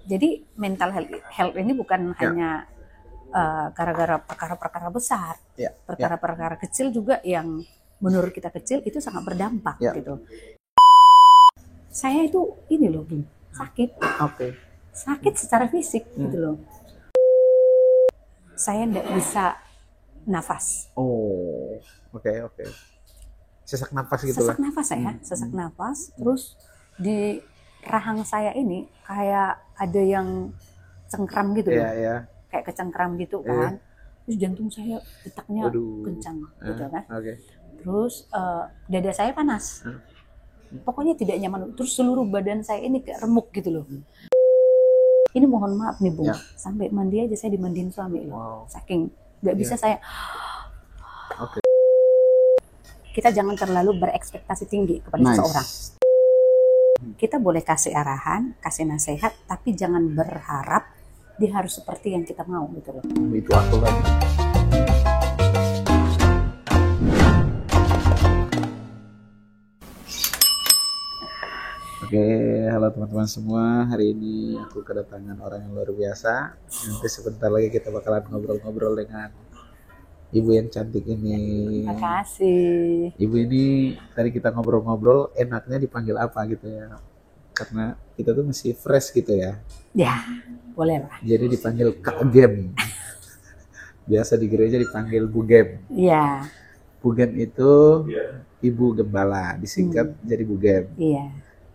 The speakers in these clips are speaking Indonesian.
Jadi mental health ini bukan Ya, hanya gara-gara perkara-perkara besar, ya, ya, perkara-perkara kecil juga yang menurut kita kecil itu sangat berdampak ya. gitu. Saya itu ini loh, Bung, Oke. sakit secara fisik gitu loh. Saya tidak bisa nafas, Oh, oke, oke. Sesak napas gitulah. sesak nafas, terus di rahang saya ini kayak ada yang cengkram gitu Iya, loh, iya. kayak kecengkram gitu Iya. kan. Terus jantung saya detaknya Waduh. kencang gitu kan. Oke. Terus dada saya panas. Pokoknya tidak nyaman. Terus seluruh badan saya ini kayak remuk gitu loh. Ini mohon maaf nih Bung, Ya. sampai mandi aja saya dimandiin suami loh. Wow. Saking nggak bisa Iya. saya. Oke. Kita jangan terlalu berekspektasi tinggi kepada seseorang. Kita boleh kasih arahan, kasih nasihat, tapi jangan berharap dia harus seperti yang kita mau gitu loh. Itu aku lagi. Oke, halo teman-teman semua. Hari ini aku kedatangan orang yang luar biasa. Nanti sebentar lagi kita bakalan ngobrol-ngobrol dengan ibu yang cantik ini. Terima kasih. Ibu ini tadi kita ngobrol-ngobrol, enaknya dipanggil apa gitu ya? Karena kita tuh masih fresh gitu ya. Ya, boleh lah. Jadi dipanggil Kak Gem. Biasa di gereja dipanggil Bu Gem. Iya. Bu Gem itu Ibu Gembala, disingkat jadi Bu Gem. Iya.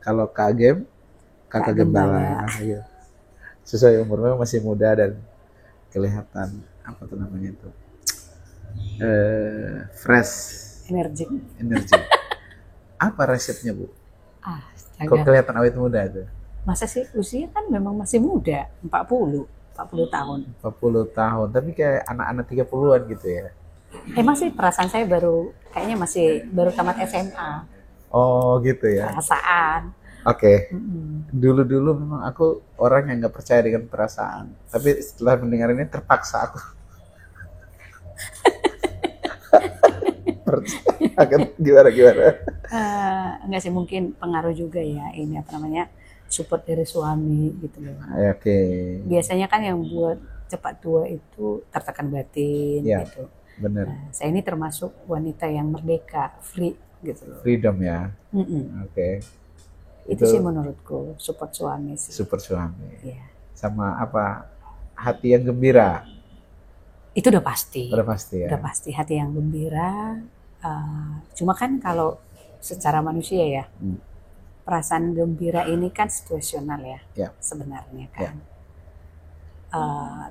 Kalau Kak Gem, Kakak Gembala. Iya. Sesuai umurnya masih muda dan kelihatan apa tuh namanya itu, fresh, Energi. energi. Apa resepnya Bu? Kok Astaga. kelihatan awet muda itu? Masa sih usia kan memang masih muda, 40 tahun. 40 tahun, tapi kayak anak-anak 30-an gitu ya. Emang sih perasaan saya kayaknya masih baru tamat SMA. Oh gitu ya. Perasaan. Oke. Dulu-dulu memang aku orang yang nggak percaya dengan perasaan, tapi setelah mendengar ini terpaksa aku percaya. Gimana? Enggak sih, mungkin pengaruh juga ya ini apa namanya, support dari suami gitu loh. Oke. Biasanya kan yang buat cepat tua itu tertekan batin Ya, gitu. bener. Nah, saya ini termasuk wanita yang merdeka, free gitu loh. Freedom ya. Oke. Itu sih menurutku support suami sih. Super suami. Iya. Sama apa? Hati yang gembira. Itu udah pasti. Udah pasti ya. Udah pasti hati yang gembira. Cuma kan kalau secara manusia ya, perasaan gembira ini kan situasional ya, Ya. sebenarnya Ya. kan.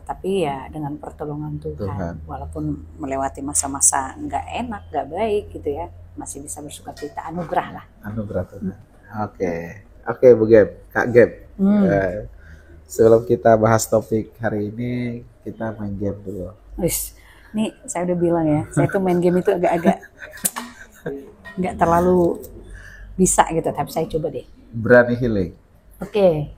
Tapi ya dengan pertolongan Tuhan, walaupun melewati masa-masa nggak enak, nggak baik gitu ya, masih bisa bersukacita, anugerah lah. Anugerah Tuhan. Oke, Bu Gem, Kak Gem. Sebelum kita bahas topik hari ini, kita main game dulu. Wis, nih saya udah bilang ya, saya tuh main game itu agak-agak nggak terlalu bisa gitu, tapi saya coba deh. Berani healing. Oke.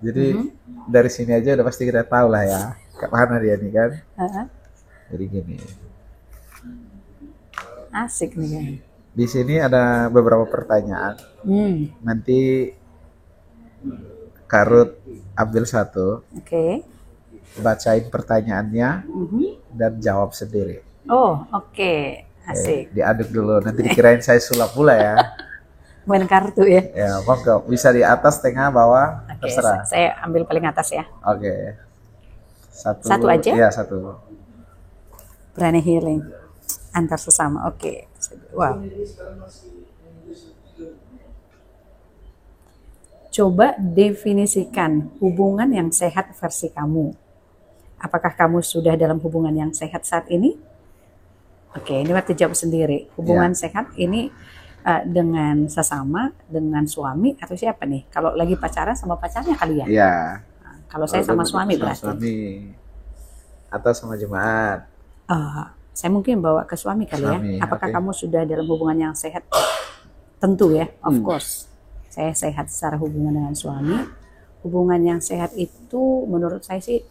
Jadi dari sini aja udah pasti kita tahu lah ya, mana dia nih kan. Jadi gini. Asik nih kan. Di sini ada beberapa pertanyaan. Nanti Karut ambil satu. Oke. Bacain pertanyaannya dan jawab sendiri. Oh, oke. Asik. Diaduk dulu, nanti dikirain saya sulap pula ya. Main kartu ya. Ya, monggo. Bisa di atas, tengah, bawah, terserah. Saya ambil paling atas ya. Oke. Satu aja? Iya, satu. Berani healing antar sesama. Oke. Wow. Coba definisikan hubungan yang sehat versi kamu. Apakah kamu sudah dalam hubungan yang sehat saat ini? Oke, ini waktu jawab sendiri. Hubungan sehat ini dengan sesama, dengan suami atau siapa nih? Kalau lagi pacaran sama pacarnya kali ya? Iya. Nah, kalau saya sama suami berarti. Suami atau sama jemaat? Saya mungkin bawa ke suami kali Suami, ya. Apakah oke. kamu sudah dalam hubungan yang sehat? Tentu ya, of course. Saya sehat secara hubungan dengan suami. Hubungan yang sehat itu menurut saya sih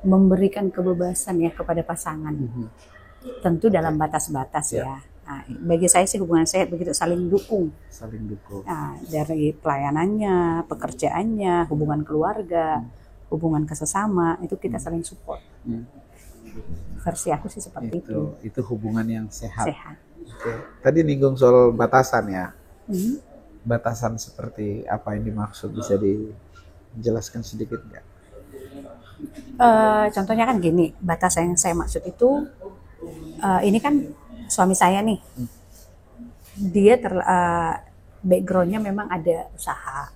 memberikan kebebasan ya kepada pasangan. Tentu dalam batas-batas ya. Nah, bagi saya sih hubungan sehat begitu, saling dukung. Saling dukung. Nah, dari pelayanannya, pekerjaannya, hubungan keluarga, hubungan kesesama, itu kita saling support. Versi aku sih seperti itu. Itu hubungan yang sehat. Sehat. Oke. Tadi nyinggung soal batasan ya. Hmm. Batasan seperti apa yang dimaksud, bisa dijelaskan sedikit nggak? Contohnya kan gini, batasan yang saya maksud itu, ini kan suami saya nih, dia backgroundnya memang ada usaha,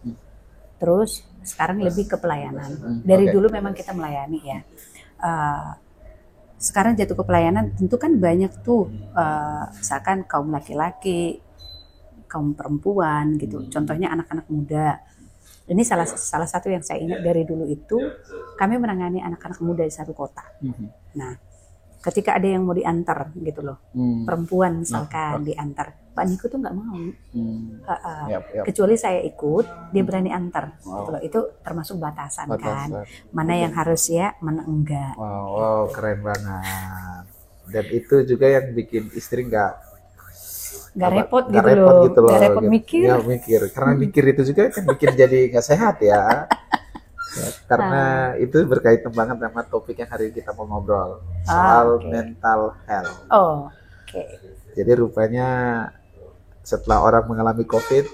terus sekarang lebih ke pelayanan. Dari dulu memang kita melayani ya. Sekarang jatuh ke pelayanan, tentu kan banyak tuh, misalkan kaum laki-laki, kaum perempuan gitu. Contohnya anak-anak muda. Ini salah satu yang saya ingat dari dulu itu, kami menangani anak-anak muda di satu kota. Nah, ketika ada yang mau diantar gitu loh, perempuan misalkan diantar, Pak Niko tuh nggak mau. Kecuali saya ikut, dia berani antar. Gitu loh. Itu termasuk batasan kan. Mana yang harus ya, mana enggak. Wow, keren banget. Dan itu juga yang bikin istri nggak repot gitu loh. Nggak repot mikir. Ya, mikir. Karena mikir itu juga kan bikin jadi nggak sehat ya. Karena itu berkaitan banget sama topik yang hari ini kita mau ngobrol soal mental health. Oke. Jadi rupanya setelah orang mengalami COVID,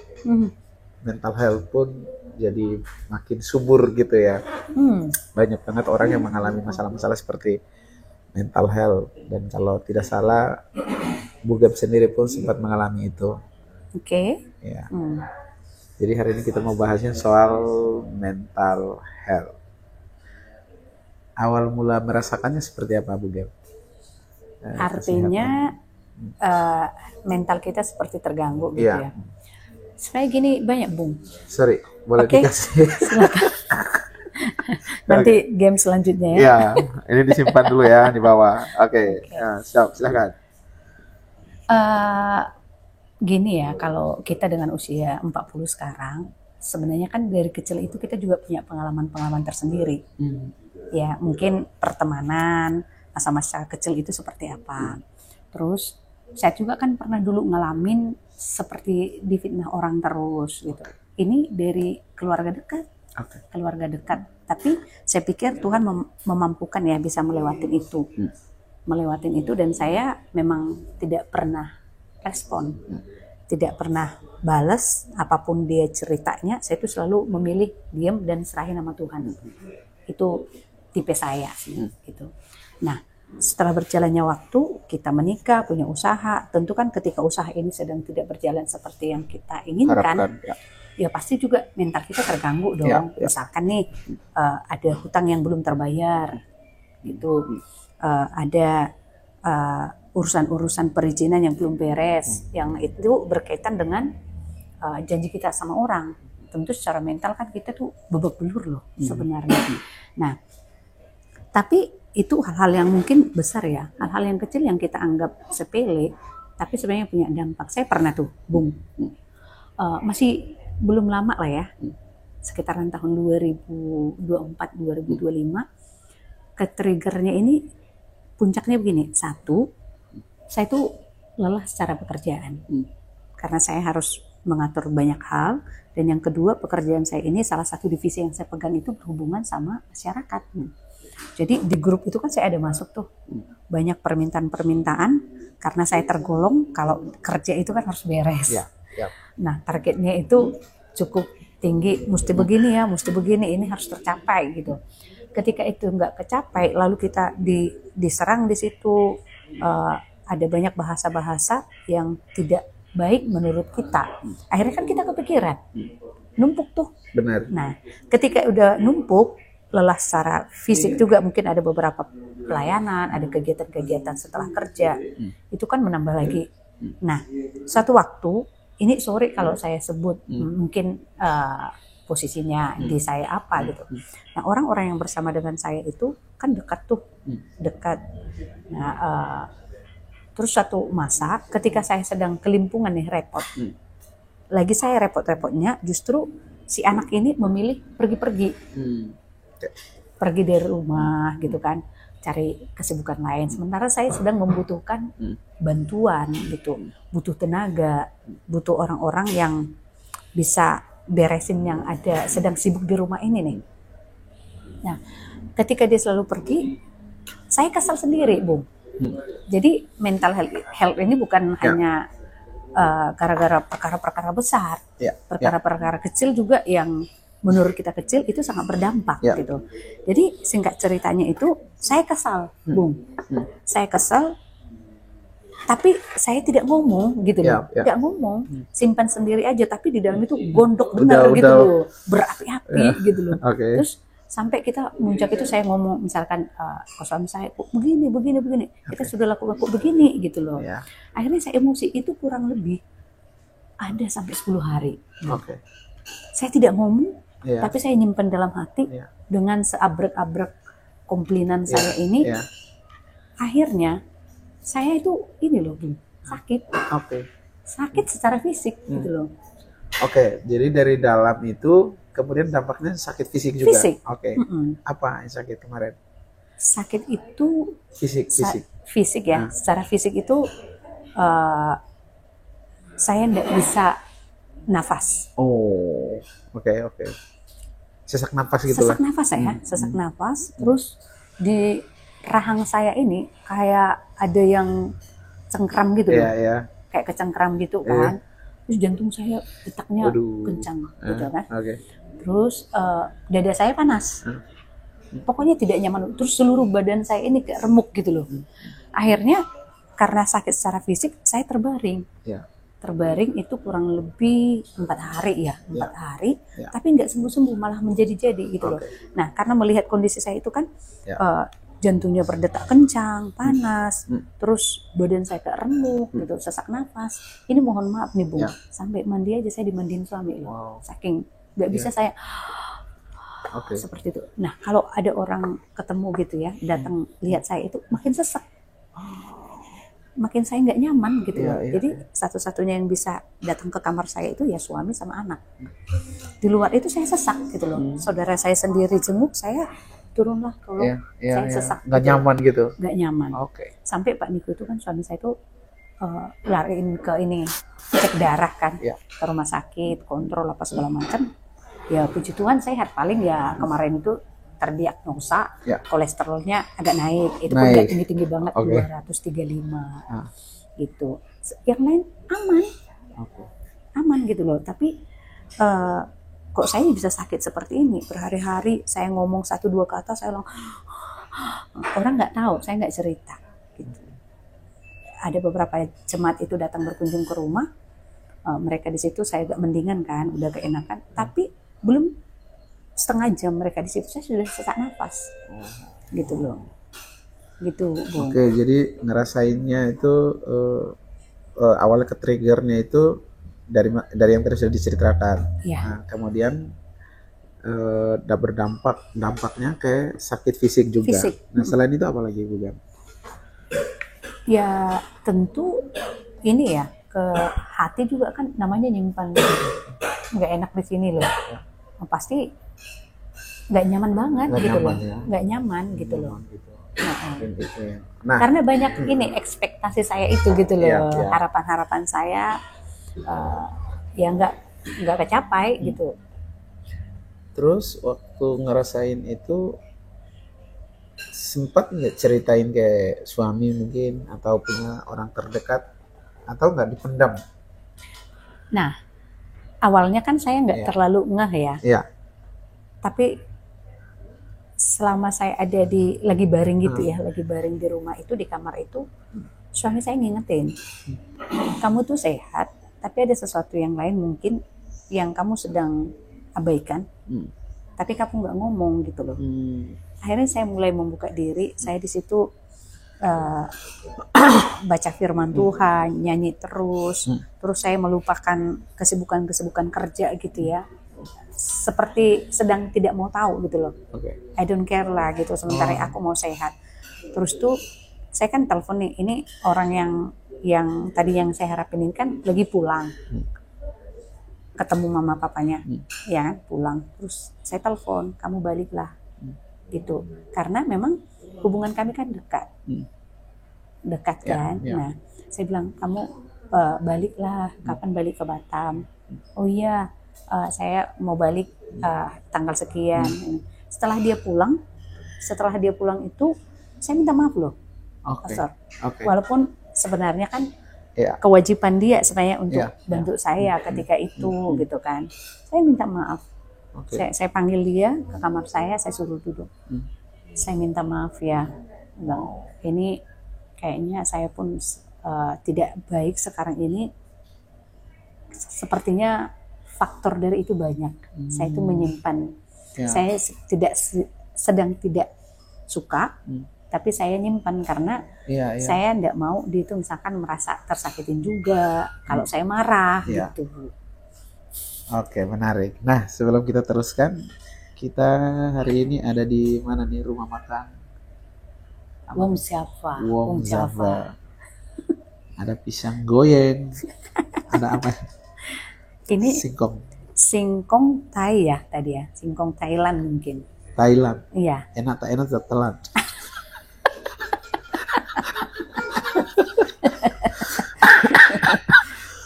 mental health pun jadi makin subur gitu ya. Banyak banget orang yang mengalami masalah-masalah seperti mental health, dan kalau tidak salah Bu Gap sendiri pun sempat mengalami itu. Oke. Ya. Jadi hari ini kita mau bahasnya soal mental health. Awal mula merasakannya seperti apa, Bu Gap? Artinya mental kita seperti terganggu gitu ya. Sebenarnya gini, banyak Bung. Sorry, boleh dikasih? Silakan. Nanti game selanjutnya ya. Iya, ini disimpan dulu ya di bawah. Oke. Siap, silakan. Gini ya, kalau kita dengan usia 40 sekarang, sebenarnya kan dari kecil itu kita juga punya pengalaman-pengalaman tersendiri. Ya, mungkin pertemanan, masa-masa kecil itu seperti apa. Terus, saya juga kan pernah dulu ngalamin seperti difitnah orang terus gitu. Ini dari keluarga dekat. Keluarga dekat. Tapi saya pikir Tuhan memampukan ya bisa melewatin itu. Melewatin itu, dan saya memang tidak pernah respon, tidak pernah balas apapun dia ceritanya. Saya itu selalu memilih diam dan serahin sama Tuhan. Itu tipe saya gitu. Nah, setelah berjalannya waktu, kita menikah, punya usaha. Tentu kan ketika usaha ini sedang tidak berjalan seperti yang kita inginkan, ya pasti juga mental kita terganggu dong. Misalkan nih ada hutang yang belum terbayar, gitu. Ada urusan-urusan perizinan yang belum beres, yang itu berkaitan dengan janji kita sama orang. Tentu secara mental kan kita tuh babak belur loh sebenarnya. Nah, tapi itu hal-hal yang mungkin besar ya, hal-hal yang kecil yang kita anggap sepele, tapi sebenarnya punya dampak. Saya pernah tuh, Bung, masih belum lama lah ya, sekitaran tahun 2024-2025, ke-triggernya ini puncaknya begini. Satu, saya tuh lelah secara pekerjaan, karena saya harus mengatur banyak hal. Dan yang kedua, pekerjaan saya ini salah satu divisi yang saya pegang itu berhubungan sama masyarakat. Jadi di grup itu kan saya ada masuk tuh, banyak permintaan-permintaan, karena saya tergolong kalau kerja itu kan harus beres. Nah, targetnya itu cukup tinggi, mesti begini ya, mesti begini, ini harus tercapai gitu. Ketika itu nggak kecapai, lalu kita diserang di situ, ada banyak bahasa-bahasa yang tidak baik menurut kita. Akhirnya kan kita kepikiran, numpuk tuh. Benar. Nah, ketika udah numpuk, lelah secara fisik juga, mungkin ada beberapa pelayanan, ada kegiatan-kegiatan setelah kerja, itu kan menambah lagi. Nah, suatu waktu, ini sorry kalau saya sebut, mungkin posisinya di saya apa gitu. Nah, orang-orang yang bersama dengan saya itu kan dekat tuh, dekat. Nah, terus suatu masa ketika saya sedang kelimpungan nih, repot. Lagi saya repot-repotnya, justru si anak ini memilih pergi-pergi. Pergi dari rumah gitu kan, cari kesibukan lain. Sementara saya sedang membutuhkan bantuan gitu, butuh tenaga, butuh orang-orang yang bisa beresin yang ada sedang sibuk di rumah ini nih. Nah, ketika dia selalu pergi, saya kesal sendiri, Bung. Jadi mental health ini bukan hanya gara-gara perkara-perkara besar, perkara-perkara kecil juga yang menurut kita kecil itu sangat berdampak gitu. Jadi singkat ceritanya itu saya kesal, Bung. Saya kesal, tapi saya tidak ngomong gitu loh, tidak ngomong, simpan sendiri aja. Tapi di dalam itu gondok benar gitu loh, berapi-api gitu loh. Terus sampai kita muncak itu saya ngomong misalkan ke suami saya, begini, kita sudah lakukan begini gitu loh. Akhirnya saya emosi itu kurang lebih ada sampai 10 hari. Saya tidak ngomong, tapi saya nyimpan dalam hati dengan seabrek-abrek komplainan saya ini. Akhirnya saya itu ini loh, sakit. Sakit secara fisik gitu loh. Jadi dari dalam itu kemudian dampaknya sakit fisik juga. Apa yang sakit kemarin? Sakit itu fisik ya. Secara fisik itu saya tidak bisa nafas. Sesak nafas gitu lah. Sesak nafas saya, sesak nafas. Terus di rahang saya ini kayak ada yang cengkram gitu loh. Kayak kecengkram gitu kan. Terus jantung saya detaknya kencang gitu kan. Terus dada saya panas. Pokoknya tidak nyaman. Terus seluruh badan saya ini kayak remuk gitu loh. Akhirnya karena sakit secara fisik saya terbaring. Terbaring itu kurang lebih 4 hari ya, 4 hari. Tapi nggak sembuh-sembuh, malah menjadi-jadi gitu loh. Nah, karena melihat kondisi saya itu kan jantungnya berdetak kencang, panas, terus badan saya kayak remuk gitu, sesak nafas. Ini mohon maaf nih, Bung, sampai mandi aja saya dimandiin suami loh. Saking nggak bisa saya seperti itu. Nah, kalau ada orang ketemu gitu ya, datang lihat saya itu makin sesak. Makin saya nggak nyaman gitu loh. Jadi satu-satunya yang bisa datang ke kamar saya itu ya suami sama anak. Di luar itu saya sesak gitu loh. Saudara saya sendiri jenguk, saya turunlah tolong, saya sesak. Nggak nyaman gitu? Nggak nyaman. Sampai Pak Niko itu kan suami saya itu lariin ke ini, cek darah kan, ke rumah sakit, kontrol apa segala macam. Ya puji Tuhan sehat, paling ya kemarin itu terdiagnosa kolesterolnya agak naik, itu pun nggak tinggi-tinggi banget, 235 gitu. Yang lain aman gitu loh. Tapi kok saya bisa sakit seperti ini berhari-hari, saya ngomong 1-2 kata saya orang nggak tahu, saya nggak cerita gitu. Ada beberapa jemaat itu datang berkunjung ke rumah, mereka di situ saya agak mendingan kan, udah keenakan, tapi belum setengah jam mereka di situ saya sudah sesak nafas gitu loh, gitu Bung. Jadi ngerasainnya itu awalnya ke triggernya itu dari yang tadi sudah diceritakan. Nah, kemudian dampaknya ke sakit fisik juga. Nah, selain itu apa lagi, Bu Gam? Ya tentu ini ya, ke hati juga kan namanya nyimpan nggak enak di sini loh. Pasti nggak nyaman banget gitu loh, nggak nyaman gitu loh. Nah, karena banyak ini ekspektasi saya itu gitu loh, harapan-harapan saya ya nggak kecapai gitu. Terus waktu ngerasain itu sempat nggak ceritain ke suami mungkin atau punya orang terdekat, atau nggak dipendam? Nah, awalnya kan saya nggak terlalu ngeh ya. Tapi selama saya ada lagi baring gitu ya, lagi baring di rumah itu, di kamar itu, suami saya ngingetin, kamu tuh sehat, tapi ada sesuatu yang lain mungkin yang kamu sedang abaikan, tapi kamu nggak ngomong gitu loh. Akhirnya saya mulai membuka diri, saya di situ baca firman Tuhan, nyanyi terus saya melupakan kesibukan kerja gitu ya, seperti sedang tidak mau tahu gitu loh. I don't care lah gitu, sementara aku mau sehat. Terus tuh saya kan telepon nih, ini orang yang tadi yang saya harapin ini kan lagi pulang, ketemu mama papanya, ya pulang. Terus saya telepon, kamu baliklah gitu, karena memang hubungan kami kan dekat kan. Nah, Saya bilang, kamu baliklah, kapan balik ke Batam? Oh iya, saya mau balik tanggal sekian. Setelah dia pulang itu saya minta maaf loh, Oke. Pastor. Oke. Walaupun sebenarnya kan Iya. kewajiban dia sebenarnya untuk Iya. bantu saya ketika itu gitu kan. Saya minta maaf. Oke. Saya panggil dia ke kamar saya suruh duduk. Saya minta maaf ya. Bilang, ini kayaknya saya pun tidak baik sekarang ini. Sepertinya faktor dari itu banyak. Saya itu menyimpan. Ya. Saya sedang tidak suka, tapi saya nyimpan karena Iya. saya tidak mau dia itu misalkan merasa tersakitin juga kalau saya marah Iya. gitu, Bu. Oke, menarik. Nah, sebelum kita teruskan, kita hari ini ada di mana nih, rumah makan? Wong Java. Wong Java. Ada pisang goreng. Ada apa? Ini Singkong Thai ya tadi ya, singkong Thailand mungkin. Thailand. Iya. Enak tak enak tak telan.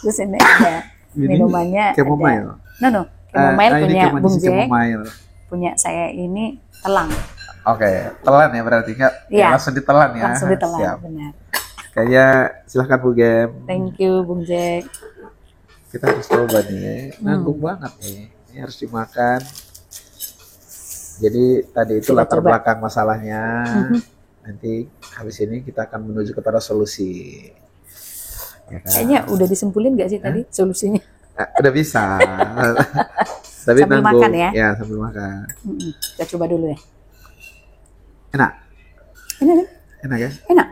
Terus ini ada minumannya. Chamomile. No, chamomile punya ini Bung Jack. chamomile. Punya saya ini telang. Oke, telan ya berarti nggak? Iya. Langsung ditelan ya. Langsung ditelan, Siap. benar. Kayaknya silahkan Bu Gem. Thank you Bung Jack. Kita harus coba nih. Nanggung banget nih. Ini harus dimakan. Jadi tadi itu Kita latar coba. belakang masalahnya. Nanti habis ini kita akan menuju kepada solusi. Ya kan? Kayaknya udah disimpulin nggak sih tadi solusinya? Udah bisa. Tapi Sambil nanggung. makan ya? Ya, sambil makan. Kita coba dulu ya. Enak. Enak, Enak ya? enak.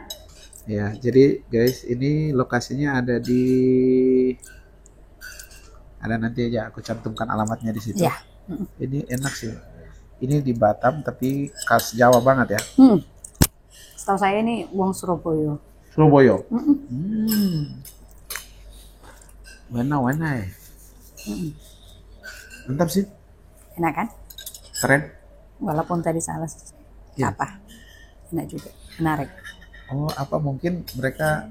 Ya, jadi guys, ini lokasinya ada nanti aja aku cantumkan alamatnya di situ. Ya. Ini enak sih. Ini di Batam tapi khas Jawa banget ya. Setahu saya ini Wong Surabaya. Surabaya. Mana ya? Mantap sih. Enak kan? Keren. Walaupun tadi salah Ya. apa? Enak juga. Menarik. Oh, apa mungkin mereka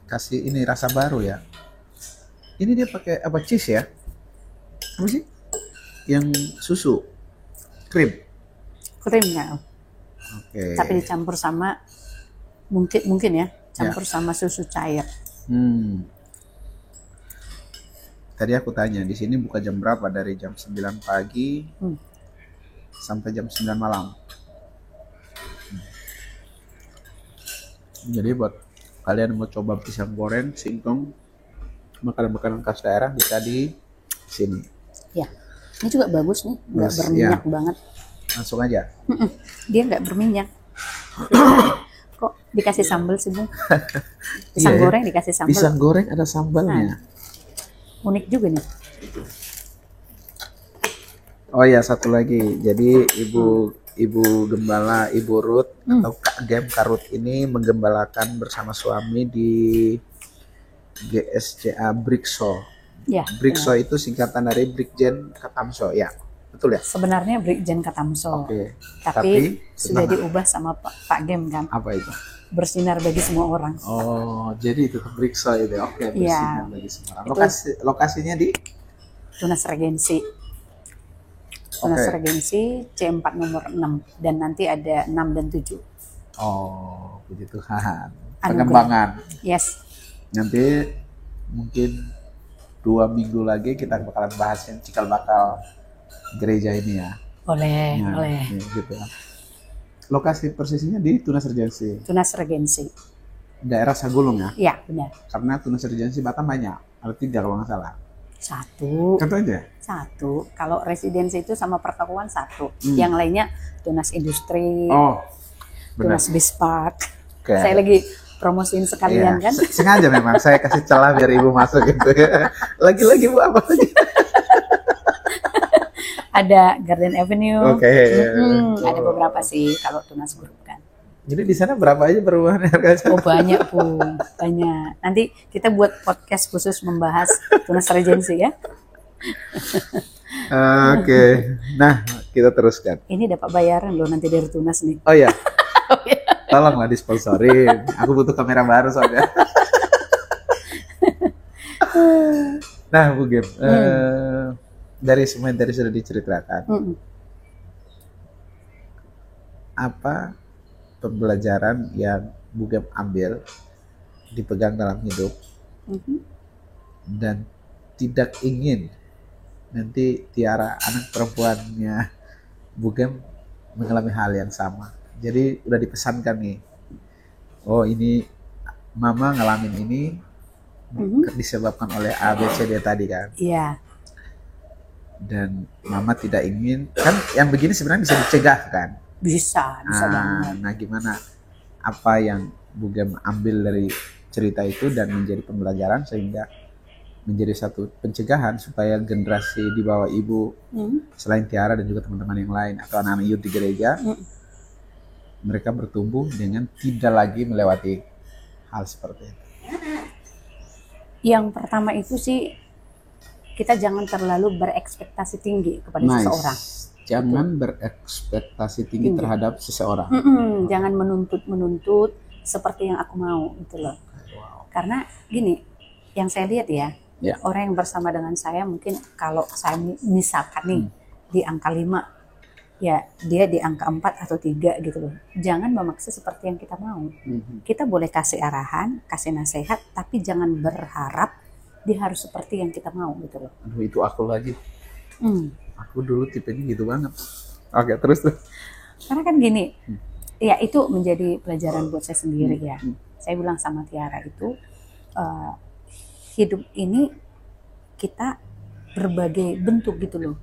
kasih ini rasa baru ya? Ini dia pakai apa, cheese ya? Apa sih? Yang susu, krim. Krimnya. Oke. Tapi dicampur sama mungkin ya, campur sama susu cair. Tadi aku tanya, di sini buka jam berapa? Dari jam 9 pagi sampai jam 9 malam. Jadi buat kalian mau coba pisang goreng, singkong, makanan-makanan khas daerah bisa di sini. Ya, ini juga bagus nih, nggak Bagus, berminyak ya. banget. Langsung aja. Dia nggak berminyak. Kok dikasih sambal sih, Bung? Pisang Iya ya. goreng dikasih sambal. Pisang goreng ada sambalnya. Unik juga nih. Oh ya, satu lagi. Jadi Ibu Gembala, Ibu Ruth atau Kak Gem Karut ini menggembalakan bersama suami di GSCA Brikso. Ya. Brikso itu singkatan dari Brigjen Katamso, ya. Betul ya? Sebenarnya Brigjen Katamso. Oke. Tapi sudah setelah- diubah sama Pak Gem kan. Apa itu? Bersinar bagi semua orang. Oh, jadi itu Brikso itu. Oke, bersinar bagi semua orang. Itu- Lokasinya di Tunas Regensi. Tunas Oke. Regensi C4 nomor 6 dan nanti ada 6 dan 7. Oh, puji Tuhan. Anugerah. Pengembangan. Yes. Nanti mungkin 2 minggu lagi kita bakalan bahas yang cikal bakal gereja ini ya. Boleh, Ya, boleh. ya, gitu. Lokasi persisnya di Tunas Regensi, Tunas Regensi. daerah Sagulung ya. Iya, benar. Karena Tunas Regensi Batam banyak, ada 3 kalau nggak salah. Satu. Contoh aja. Satu. Kalau residensi itu sama pertokoan satu. Yang lainnya Tunas Industri, Oh, benar. Tunas Bispark. Oke. Saya lagi promosiin sekalian Iya, kan. sengaja memang saya kasih celah biar ibu masuk gitu ya. Lagi-lagi bu apa aja. Ada Garden Avenue. Oke. Ada beberapa sih kalau Tunas Group kan. Jadi di sana berapa aja perubahan harganya? Oh banyak Bu, banyak. Nanti kita buat podcast khusus membahas Tunas Regensi ya. Oke. Nah, kita teruskan. Ini dapat bayaran loh nanti dari Tunas nih. Oh ya, tolonglah disponsorin. Aku butuh kamera baru soalnya. Nah, Bu Gem, dari semua yang tadi sudah diceritakan, apa pembelajaran yang Bu Gem ambil, dipegang dalam hidup, dan tidak ingin nanti Tiara anak perempuannya Bu Gem mengalami hal yang sama. Jadi udah dipesankan nih, oh ini mama ngalamin ini disebabkan oleh A, B, C, D tadi kan. Iya. Dan mama tidak ingin, kan yang begini sebenarnya bisa dicegah kan? Bisa banget. Nah gimana, apa yang Bu Gem ambil dari cerita itu dan menjadi pembelajaran sehingga menjadi satu pencegahan supaya generasi di bawah ibu selain Tiara dan juga teman-teman yang lain atau anak-anak youth di gereja, mereka bertumbuh dengan tidak lagi melewati hal seperti itu. Yang pertama itu sih, kita jangan terlalu berekspektasi tinggi kepada seseorang. Jangan berekspektasi tinggi terhadap seseorang. Jangan menuntut seperti yang aku mau gitu loh. Karena gini, yang saya lihat ya, orang yang bersama dengan saya mungkin kalau saya misalkan nih di angka 5, ya dia di angka 4 atau 3 gitu loh. Jangan memaksa seperti yang kita mau. Kita boleh kasih arahan, kasih nasihat, tapi jangan berharap dia harus seperti yang kita mau gitu loh. Aduh, itu aku lagi. Aku dulu tipenya gitu banget. Oke, terus. Karena kan gini, ya itu menjadi pelajaran buat saya sendiri ya. Saya bilang sama Tiara itu, hidup ini kita berbagai bentuk gitu loh.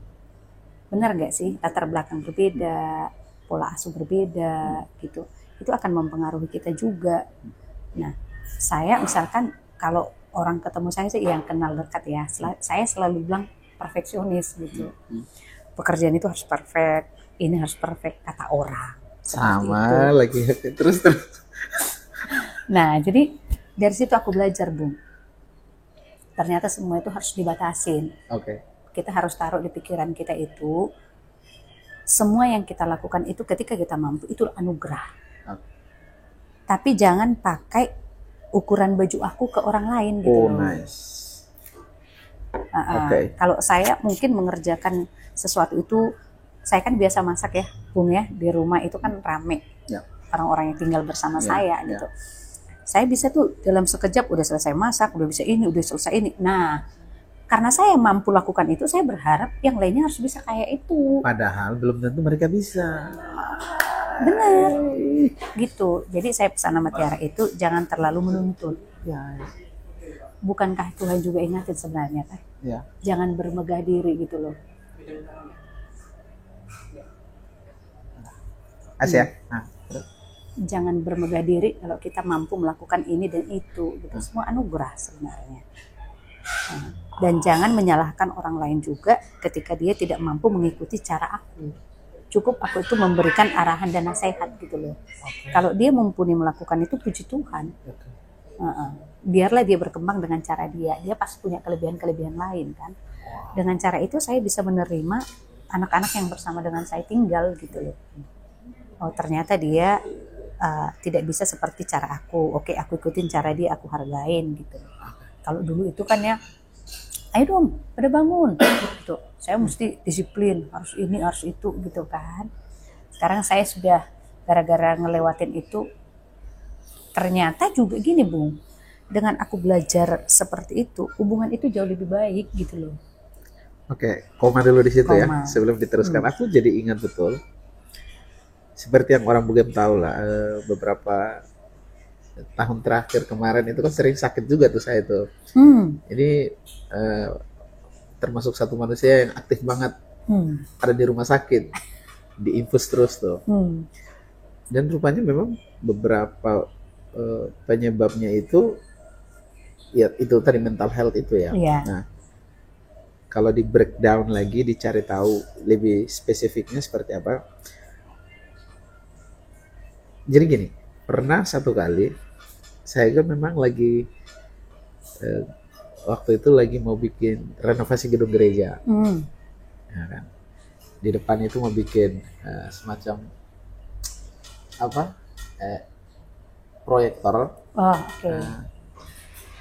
Benar gak sih? Latar belakang berbeda, pola asuh berbeda gitu. Itu akan mempengaruhi kita juga. Nah, saya misalkan kalau orang ketemu saya sih yang kenal dekat ya, saya selalu bilang perfeksionis gitu. Pekerjaan itu harus perfect, ini harus perfect kata orang. Sama lagi terus. Nah, jadi dari situ aku belajar, Bung. Ternyata semua itu harus dibatasin. Kita harus taruh di pikiran kita itu, semua yang kita lakukan itu ketika kita mampu, itu anugerah. Tapi jangan pakai ukuran baju aku ke orang lain gitu. Kalau saya mungkin mengerjakan sesuatu itu, saya kan biasa masak ya, Bung ya, di rumah itu kan rame. Orang-orang yang tinggal bersama saya gitu. Saya bisa tuh dalam sekejap udah selesai masak, udah bisa ini, udah selesai ini. Nah, karena saya mampu lakukan itu, saya berharap yang lainnya harus bisa kayak itu. Padahal belum tentu mereka bisa. Benar, gitu. Jadi saya pesan sama Tiara itu, jangan terlalu menuntut. Bukankah Tuhan juga ingatin sebenarnya kan? Jangan bermegah diri gitu loh. Jangan bermegah diri kalau kita mampu melakukan ini dan itu gitu. Semua anugerah sebenarnya. Dan jangan menyalahkan orang lain juga ketika dia tidak mampu mengikuti cara aku. Cukup aku itu memberikan arahan dan nasihat gitu loh. Kalau dia mumpuni melakukan itu, puji Tuhan. Biarlah dia berkembang dengan cara dia. Dia pasti punya kelebihan-kelebihan lain kan. Dengan cara itu saya bisa menerima anak-anak yang bersama dengan saya tinggal gitu loh. Oh ternyata dia tidak bisa seperti cara aku. Oke, aku ikutin cara dia, aku hargain gitu. Kalau dulu itu kan ya, ayo dong, pada bangun. Gitu. Saya mesti disiplin, harus ini, harus itu gitu kan. Sekarang saya sudah gara-gara ngelewatin itu, ternyata juga gini Bung, dengan aku belajar seperti itu, hubungan itu jauh lebih baik gitu loh. Koma dulu di situ ya, sebelum diteruskan. Aku jadi ingat betul. Seperti yang orang Bu Gem tahu lah, beberapa tahun terakhir kemarin itu kan sering sakit juga tuh saya tuh. Ini termasuk satu manusia yang aktif banget, ada di rumah sakit, diinfus terus tuh. Dan rupanya memang beberapa penyebabnya itu, ya itu tadi mental health itu ya. Nah, kalau di breakdown lagi, dicari tahu lebih spesifiknya seperti apa. Jadi gini, pernah satu kali saya kan memang lagi waktu itu lagi mau bikin renovasi gedung gereja, ya kan? Di depan itu mau bikin semacam apa? Proyektor,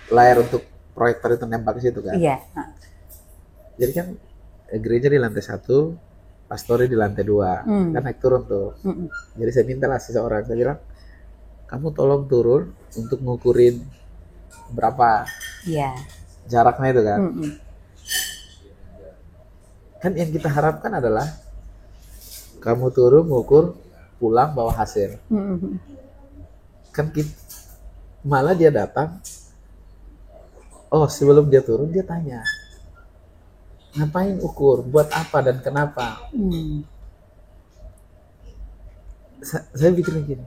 layar untuk proyektor itu nembak ke situ kan. Iya. Jadi kan gereja di lantai 1, pastornya di lantai 2, kan naik turun tuh. Jadi saya minta lah seseorang, saya bilang, kamu tolong turun untuk ngukurin berapa jaraknya itu kan. Kan yang kita harapkan adalah kamu turun, ngukur, pulang, bawa hasil. Kan malah dia datang, sebelum dia turun dia tanya, ngapain ukur, buat apa dan kenapa? Saya pikir gini,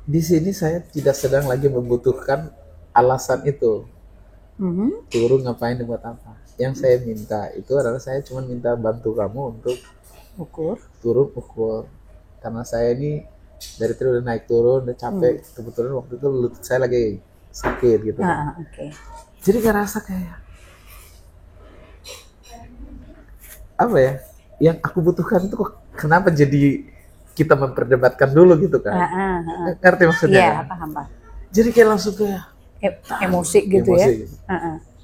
di sini saya tidak sedang lagi membutuhkan alasan itu. Turun ngapain dan buat apa? Yang saya minta itu adalah saya cuma minta bantu kamu untuk turun ukur. Karena saya ini dari tadi udah naik turun, udah capek. Kebetulan waktu itu lutut saya lagi sakit gitu. Jadi gak rasa kayak apa ya? Yang aku butuhkan itu kok kenapa jadi kita memperdebatkan dulu gitu kan? Ngerti maksudnya? Iya, kan? paham. Jadi kayak langsung kayak emosi gitu ya. Gitu.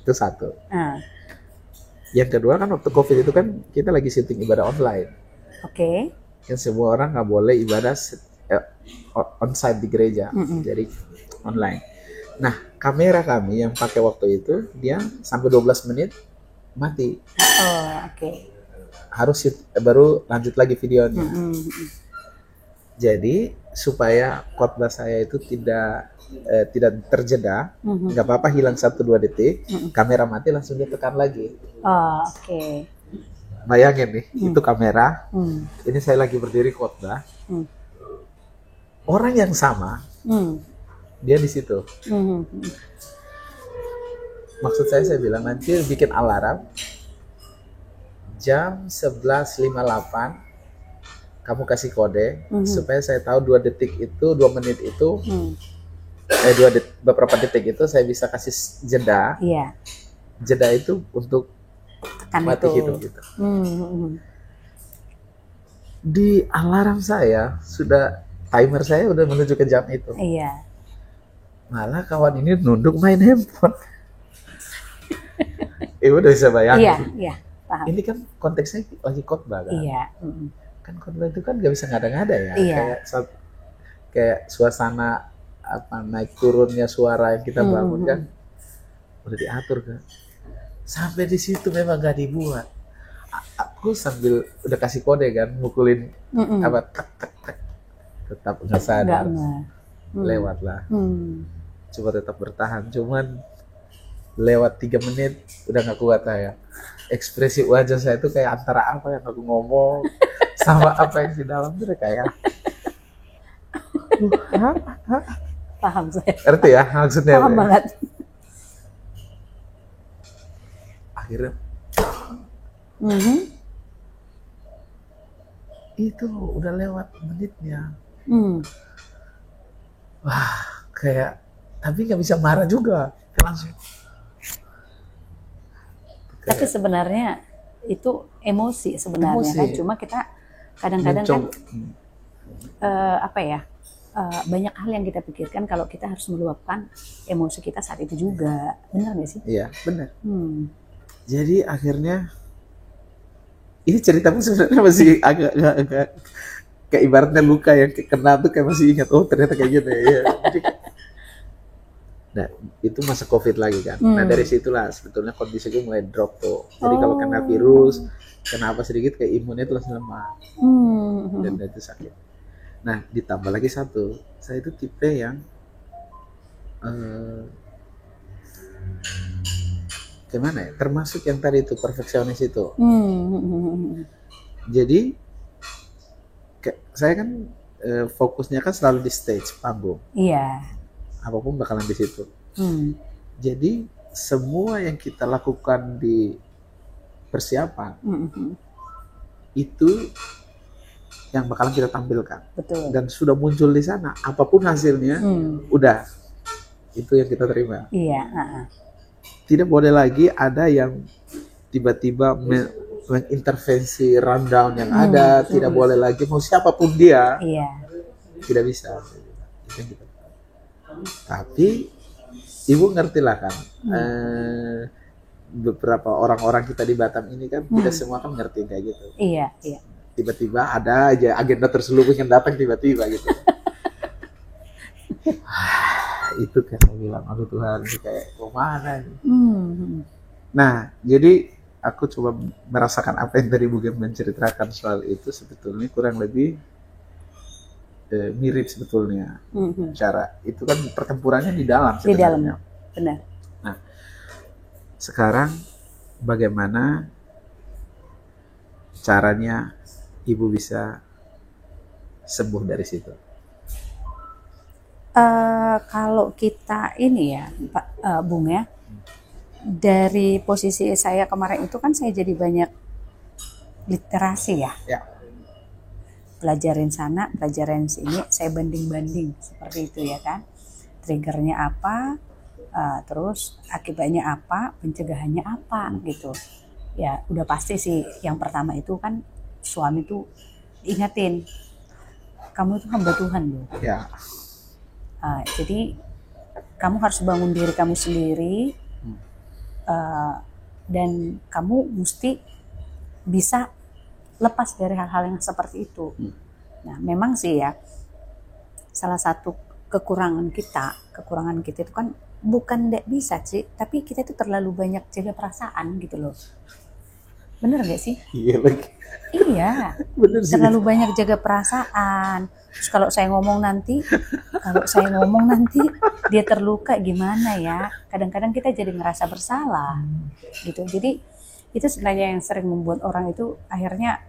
Itu satu. Yang kedua kan waktu COVID itu kan kita lagi syuting ibadah online. Kan semua orang nggak boleh ibadah on-site di gereja, jadi online. Nah, kamera kami yang pakai waktu itu dia sampai 12 menit mati. Harus baru lanjut lagi videonya. Jadi supaya khotbah saya itu tidak terjeda, nggak apa-apa hilang 1-2 detik, kamera mati langsung dia tekan lagi. Bayangin nih, itu kamera, ini saya lagi berdiri khotbah, orang yang sama, dia di situ. Maksud saya bilang nanti bikin alarm jam 11.58. Kamu kasih kode supaya saya tahu 2 detik itu, 2 menit itu, beberapa detik itu saya bisa kasih jeda. Jeda itu untuk mati hidup gitu. Di alarm saya timer saya udah menuju ke jam itu. Malah kawan ini nunduk main handphone. Udah bisa bayangin. Paham. Ini kan konteksnya lagi khotbah kan. Kan khotbah itu kan gak bisa ngada-ngada ya. Kayak suasana naik turunnya suara yang kita bangun kan udah diatur kan. Sampai di situ memang gak dibuat. Aku sambil udah kasih kode kan, mukulin tak, tetap nggak sadar. Lewat lah. Coba tetap bertahan. Cuman lewat 3 menit udah nggak kuat saya. Ekspresi wajah saya itu kayak antara apa yang aku ngomong sama apa yang di dalam itu kayak paham saya. Ngerti ya maksudnya? Paham banget. Akhirnya itu udah lewat menitnya. Wah, kayak tapi nggak bisa marah juga, langsung. Tapi sebenarnya itu emosi sebenarnya kan, cuma kita kadang-kadang kan banyak hal yang kita pikirkan kalau kita harus meluapkan emosi kita saat itu juga, benar nggak sih? Iya, benar. Jadi akhirnya ini ceritamu sebenarnya masih agak kayak ibaratnya luka yang kena tuh kayak masih ingat, ternyata kayak gitu ya. Jadi, nah itu masa COVID lagi kan. Nah dari situlah sebetulnya kondisi gue mulai drop tuh. Jadi kalau kena virus, kena apa sedikit kayak imunnya itu langsung lemah. Dan itu sakit. Nah ditambah lagi satu, saya itu tipe yang gimana ya? Termasuk yang tadi itu perfeksionis itu. Jadi saya kan fokusnya kan selalu di stage panggung. Iya. Apapun bakalan di situ. Jadi semua yang kita lakukan di persiapan itu yang bakalan kita tampilkan. Betul. Dan sudah muncul di sana, apapun hasilnya, udah itu yang kita terima. Iya. Tidak boleh lagi ada yang tiba-tiba mengintervensi rundown yang ada. Tidak boleh lagi mau siapapun dia. Iya. Tidak bisa. Itu yang kita. Tapi Ibu ngerti lah kan. Beberapa orang-orang kita di Batam ini kan tidak semua kan ngerti kayak gitu. Iya, iya. Tiba-tiba ada aja agenda terselubung yang datang tiba-tiba gitu. Itu kan saya bilang, aduh Tuhan, ini kayak kemana nih? Nah, jadi aku coba merasakan apa yang tadi Bu Gem menceritakan soal itu, sebetulnya kurang lebih mirip sebetulnya. Cara itu kan pertempurannya di dalam sebenarnya. Di dalam, benar. Nah, sekarang bagaimana caranya Ibu bisa sembuh dari situ? Kalau kita ini ya, Pak Bung ya, dari posisi saya kemarin itu kan saya jadi banyak literasi ya. Pelajarin sana, pelajarin sini, saya banding-banding seperti itu ya kan. Triggernya apa, terus akibatnya apa, pencegahannya apa gitu. Ya udah pasti sih yang pertama itu kan suami tuh ingatin, kamu itu hamba Tuhan loh. Ya. Jadi kamu harus bangun diri kamu sendiri, dan kamu mesti bisa lepas dari hal-hal yang seperti itu. Nah, memang sih ya, salah satu kekurangan kita itu kan bukan tidak bisa sih, tapi kita itu terlalu banyak jaga perasaan gitu loh. Bener gak sih? Iya lagi. Iya, Bener sih. terlalu banyak jaga perasaan. Terus kalau saya ngomong nanti dia terluka gimana ya? Kadang-kadang kita jadi ngerasa bersalah, gitu. Jadi itu sebenarnya yang sering membuat orang itu akhirnya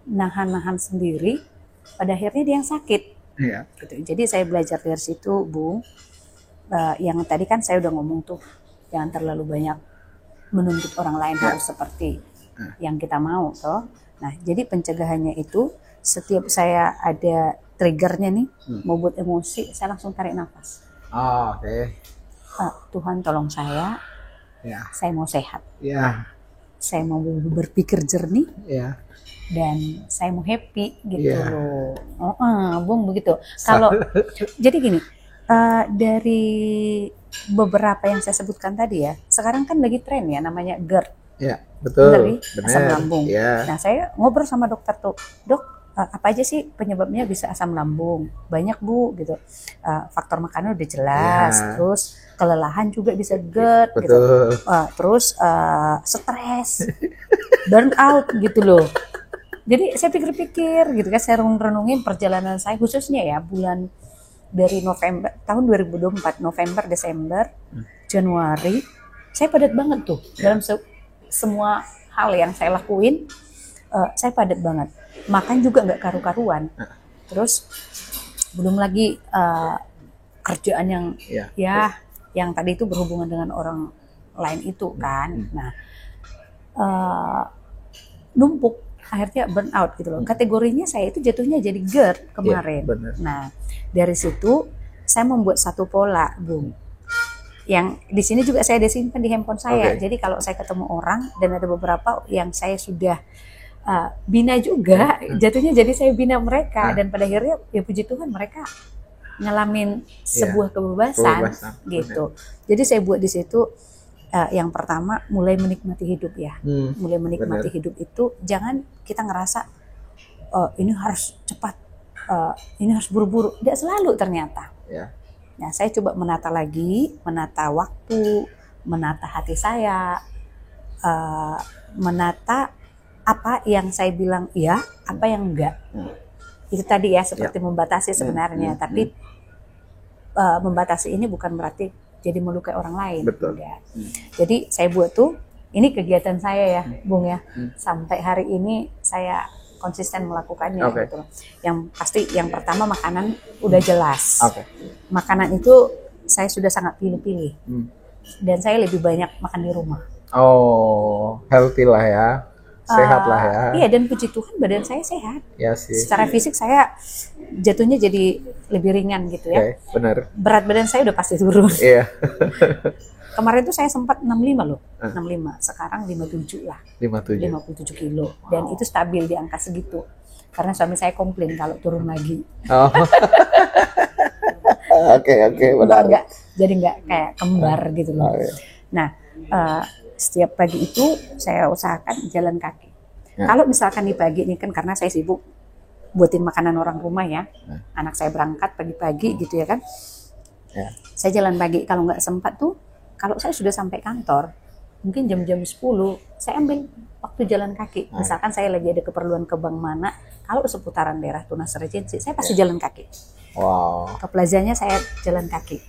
nahan-nahan sendiri. Pada akhirnya dia yang sakit. Iya. Gitu. Jadi saya belajar dari situ, Bung. Yang tadi kan saya udah ngomong tuh, jangan terlalu banyak menuntut orang lain harus seperti yang kita mau toh. Nah, jadi pencegahannya itu setiap saya ada triggernya nih, mau buat emosi, saya langsung tarik nafas. Oke. Tuhan tolong saya mau sehat. Ya. Saya mau berpikir jernih. Ya. Dan saya mau happy gitu loh. Bung begitu. Kalau jadi gini, dari beberapa yang saya sebutkan tadi ya, sekarang kan lagi tren ya namanya GERD. Ya, betul. Benar, asam lambung. Ya. Nah, saya ngobrol sama dokter tuh, dok, apa aja sih penyebabnya bisa asam lambung? Banyak Bu, gitu. Faktor makanan udah jelas, terus kelelahan juga bisa GERD, gitu. Terus stres, burnout gitu loh. Jadi saya pikir-pikir gitu kan, saya renungin perjalanan saya khususnya ya bulan dari November tahun 2024, November, Desember, Januari, saya padat banget tuh dalam semua hal yang saya lakuin, saya padat banget. Makan juga nggak karu-karuan. Terus belum lagi kerjaan yang yang tadi itu berhubungan dengan orang lain itu kan. Nah, numpuk. Akhirnya burnout gitu loh. Kategorinya saya itu jatuhnya jadi GERD kemarin. Nah, dari situ saya membuat satu pola, Bung. Yang di sini juga saya disimpan di handphone saya. Jadi kalau saya ketemu orang dan ada beberapa yang saya sudah bina juga, jatuhnya jadi saya bina mereka dan pada akhirnya ya puji Tuhan mereka ngalamin sebuah kebebasan gitu. Jadi saya buat di situ. Yang pertama mulai menikmati hidup ya, mulai menikmati hidup itu jangan kita ngerasa ini harus cepat, ini harus buru-buru, tidak selalu ternyata. Nah, saya coba menata lagi, menata waktu, menata hati saya, menata apa yang saya bilang iya, apa yang enggak. Itu tadi ya seperti membatasi sebenarnya, tapi membatasi ini bukan berarti jadi melukai orang lain. Jadi saya buat tuh, ini kegiatan saya ya, Bung ya. Sampai hari ini saya konsisten melakukannya gitu. Yang pasti yang pertama makanan udah jelas. Makanan itu saya sudah sangat pilih-pilih. Dan saya lebih banyak makan di rumah. Healthy lah ya. Sehat lah ya. Iya, dan puji Tuhan badan saya sehat. Ya sih. Secara fisik saya jatuhnya jadi lebih ringan gitu ya. Benar. Berat badan saya udah pasti turun. Iya. Kemarin tuh saya sempat 65 loh. 65. Sekarang 57 lah. 57 kilo. Dan itu stabil di angka segitu. Karena suami saya komplain kalau turun lagi. Oke, benar. Jadi nggak kayak kembar gitu loh. Oke. Nah, setiap pagi itu saya usahakan jalan kaki. Ya. Kalau misalkan di pagi ini kan karena saya sibuk buatin makanan orang rumah ya, anak saya berangkat pagi-pagi gitu ya kan, saya jalan pagi. Kalau nggak sempat tuh, kalau saya sudah sampai kantor, mungkin jam-jam 10, saya ambil waktu jalan kaki. Misalkan saya lagi ada keperluan ke bank mana, kalau seputaran daerah Tunas Regency, saya pasti jalan kaki. Wow, Ke plazanya saya jalan kaki.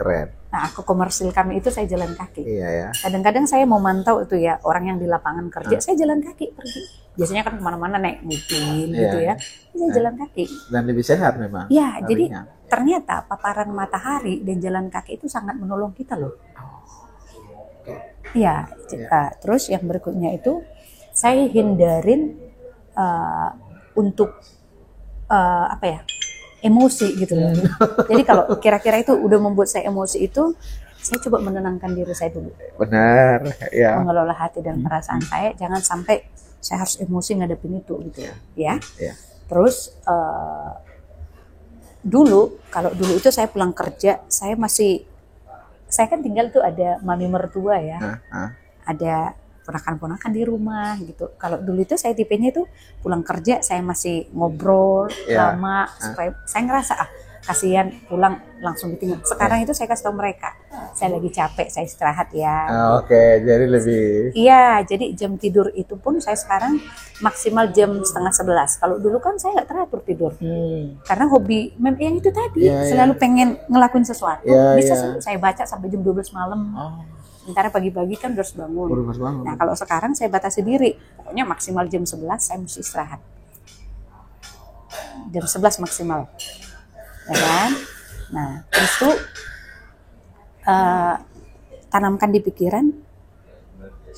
keren. Nah, ke komersil kami itu saya jalan kaki. Iya ya. Kadang-kadang saya mau mantau itu ya, orang yang di lapangan kerja, saya jalan kaki pergi. Biasanya kan kemana-mana naik mobil gitu ya. Saya jalan kaki. Dan lebih sehat memang. Ya, jadi larinya. ternyata paparan matahari dan jalan kaki itu sangat menolong kita loh. Iya, terus yang berikutnya itu saya hindarin untuk apa ya, emosi gitu loh. Jadi kalau kira-kira itu udah membuat saya emosi itu, saya coba menenangkan diri saya dulu. Benar, ya. Mengelola hati dan perasaan saya, jangan sampai saya harus emosi ngadepin itu gitu ya. Ya. Terus kalau dulu itu saya pulang kerja, saya kan tinggal tuh ada mami mertua ya, ada ponakan-ponakan di rumah gitu. Kalau dulu itu saya tipenya itu pulang kerja saya masih ngobrol lama supaya saya ngerasa kasihan pulang langsung ditinggal. Sekarang itu saya kasih tahu mereka, saya lagi capek, saya istirahat ya. Oke, jadi lebih. Iya, jadi jam tidur itu pun saya sekarang maksimal jam 10:30. Kalau dulu kan saya nggak teratur tidur, karena hobi yang itu tadi selalu pengen ngelakuin sesuatu. Bisa saya baca sampai jam 12 malam. Sementara pagi-pagi kan harus bangun. Nah, kalau sekarang saya batasi diri, pokoknya maksimal jam 11 saya mesti istirahat. Jam 11 maksimal. Ya kan? Nah, terus tuh tanamkan di pikiran,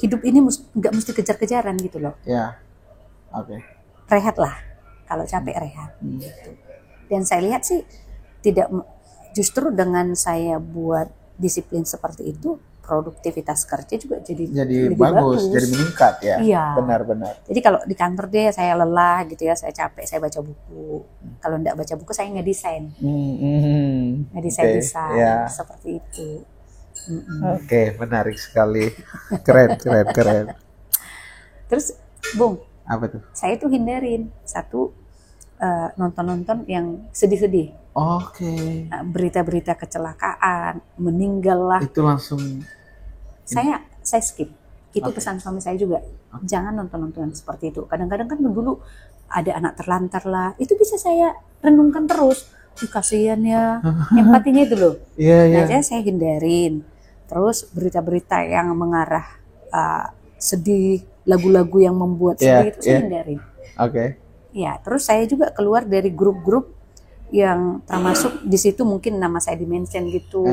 hidup ini nggak mesti kejar-kejaran gitu loh. Ya, oke. Rehatlah, kalau capek rehat. Gitu. Dan saya lihat sih justru dengan saya buat disiplin seperti itu, produktivitas kerja juga jadi lebih bagus, jadi meningkat ya. Iya. Benar. Jadi kalau di kantor deh saya lelah gitu ya, saya capek, saya baca buku. Kalau enggak baca buku saya ngedesain. Ngedesain seperti itu. Oke, menarik sekali. Keren. Terus, Bung, apa tuh? Saya tuh hindarin nonton-nonton yang sedih-sedih. Oke. Berita-berita kecelakaan, meninggal lah. Itu langsung saya skip. Itu pesan suami saya juga. Jangan nonton-nonton seperti itu. Kadang-kadang kan dulu ada anak terlantar lah. Itu bisa saya renungkan terus. Kasihan ya. Empatinya itu loh. Nah, saya hindarin. Terus berita-berita yang mengarah sedih, lagu-lagu yang membuat sedih itu saya hindarin. Oke. Ya, terus saya juga keluar dari grup-grup yang termasuk di situ mungkin nama saya di-mention gitu.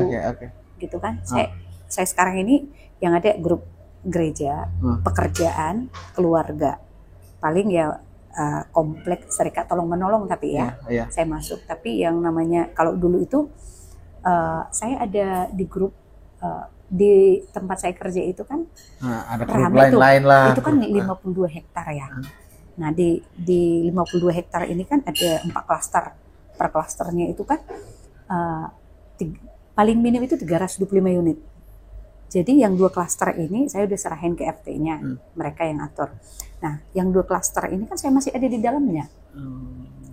Gitu kan. Saya sekarang ini yang ada grup gereja, pekerjaan, keluarga. Paling ya komplek serikat tolong menolong tapi saya masuk. Tapi yang namanya kalau dulu itu saya ada di grup di tempat saya kerja itu kan ada grup lain-lain lah. Itu kan 52 hektar ya. Nah, di 52 hektar ini kan ada 4 klaster. Per klasternya itu kan paling minim itu 325 unit. Jadi yang 2 klaster ini saya udah serahin ke RT-nya, mereka yang atur. Nah, yang 2 klaster ini kan saya masih ada di dalamnya.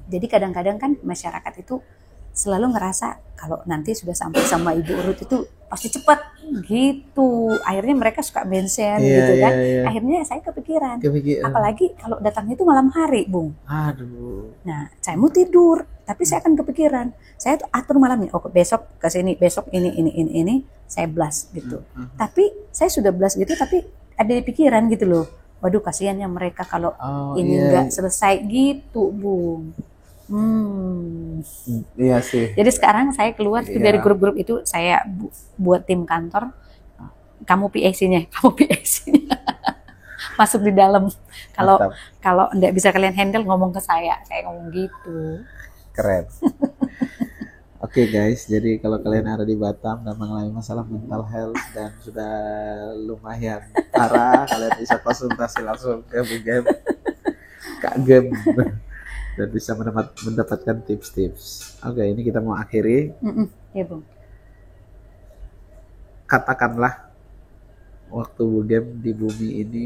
Jadi kadang-kadang kan masyarakat itu selalu ngerasa kalau nanti sudah sampai sama Ibu Urut itu pasti cepat gitu. Akhirnya mereka suka mention gitu kan. Akhirnya saya kepikiran. Apalagi kalau datangnya itu malam hari, Bung. Aduh. Nah, saya mau tidur, tapi saya akan kepikiran. Saya tuh atur malamnya. Oh, besok ke sini, besok ini saya blast gitu. Tapi saya sudah blast gitu, tapi ada di pikiran gitu loh. Waduh, kasihannya mereka kalau ini nggak selesai gitu, Bung. Iya sih. Jadi sekarang saya keluar dari grup-grup itu, saya buat tim kantor. Kamu PAC-nya. Masuk di dalam. Kalau enggak bisa kalian handle, ngomong ke saya ngomong gitu. Keren. Oke guys, jadi kalau kalian ada di Batam dan mengalami masalah mental health dan sudah lumayan parah, kalian bisa konsultasi langsung ke Kak Gem. Dan bisa mendapatkan tips-tips. Oke, ini kita mau akhiri. Ya, Bung. Katakanlah waktu Bu Gem di bumi ini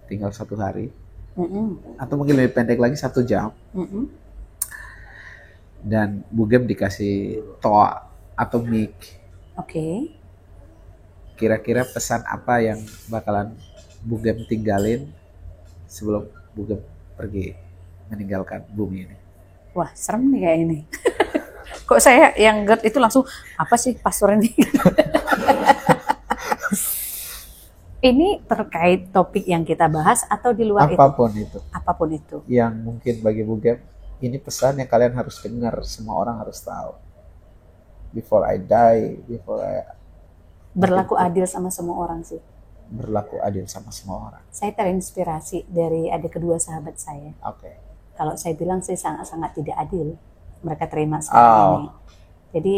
tinggal 1 hari, atau mungkin lebih pendek lagi 1 jam, dan Bu Gem dikasih toa atau mic. Oke. Kira-kira pesan apa yang bakalan Bu Gem tinggalin sebelum Bu Gem pergi meninggalkan bumi ini? Wah, serem nih kayak ini. Kok saya yang GERD itu langsung, apa sih pastor ini? Ini terkait topik yang kita bahas atau di luar Apapun itu? itu. Apapun itu. Yang mungkin bagi Bu Gem, ini pesan yang kalian harus dengar, semua orang harus tahu. Before I die, Berlaku adil sama semua orang sih. Berlaku adil sama semua orang. Saya terinspirasi dari ada kedua sahabat saya. Oke. Kalau saya bilang sih sangat-sangat tidak adil mereka terima seperti ini. Jadi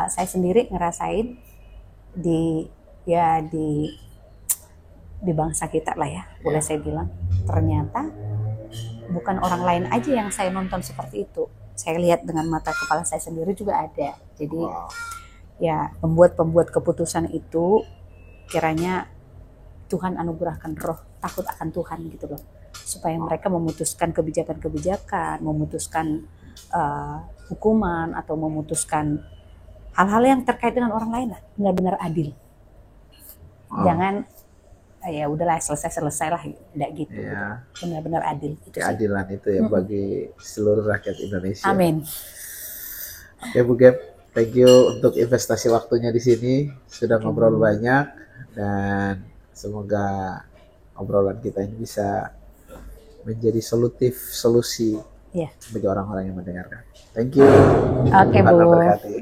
saya sendiri ngerasain di bangsa kita lah ya, boleh saya bilang, ternyata bukan orang lain aja yang saya nonton seperti itu. Saya lihat dengan mata kepala saya sendiri juga ada. Jadi ya pembuat keputusan itu kiranya Tuhan anugerahkan roh takut akan Tuhan gitu loh, supaya mereka memutuskan kebijakan-kebijakan, memutuskan hukuman atau memutuskan hal-hal yang terkait dengan orang lain lah, benar-benar adil. Jangan ya udahlah selesai lah, tidak gitu. Ya. Benar-benar adil. Keadilan itu ya bagi seluruh rakyat Indonesia. Amin. Oke Bu Gem, thank you untuk investasi waktunya di sini, sudah ngobrol banyak, dan semoga obrolan kita ini bisa menjadi solusi bagi orang-orang yang mendengarkan. Thank you. Oke, Bu.